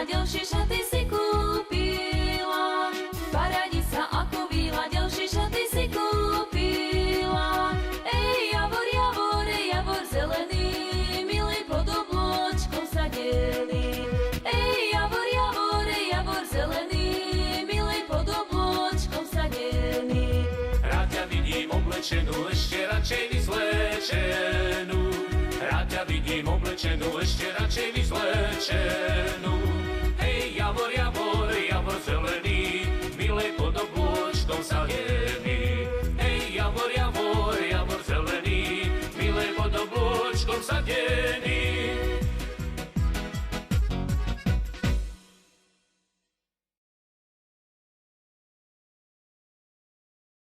víla, ďalšie šaty si kúpila. Paranica ako víla, ďalšie šaty si kúpila. Javor, javor, javor zelený, milý pod oblôčkom sadený. Javor, javor, javor zelený, milý pod oblôčkom sadený. Rád ťa vidím oblečenú, ešte radšej vyzlečenú. Rád ťa vidím oblečenú, ešte radšej vyzlečenú. Hej, javor, javor, javor zelený, milej pod oblôčkom sadený. Hej, javor, javor, javor zelený, milej pod oblôčkom sadený.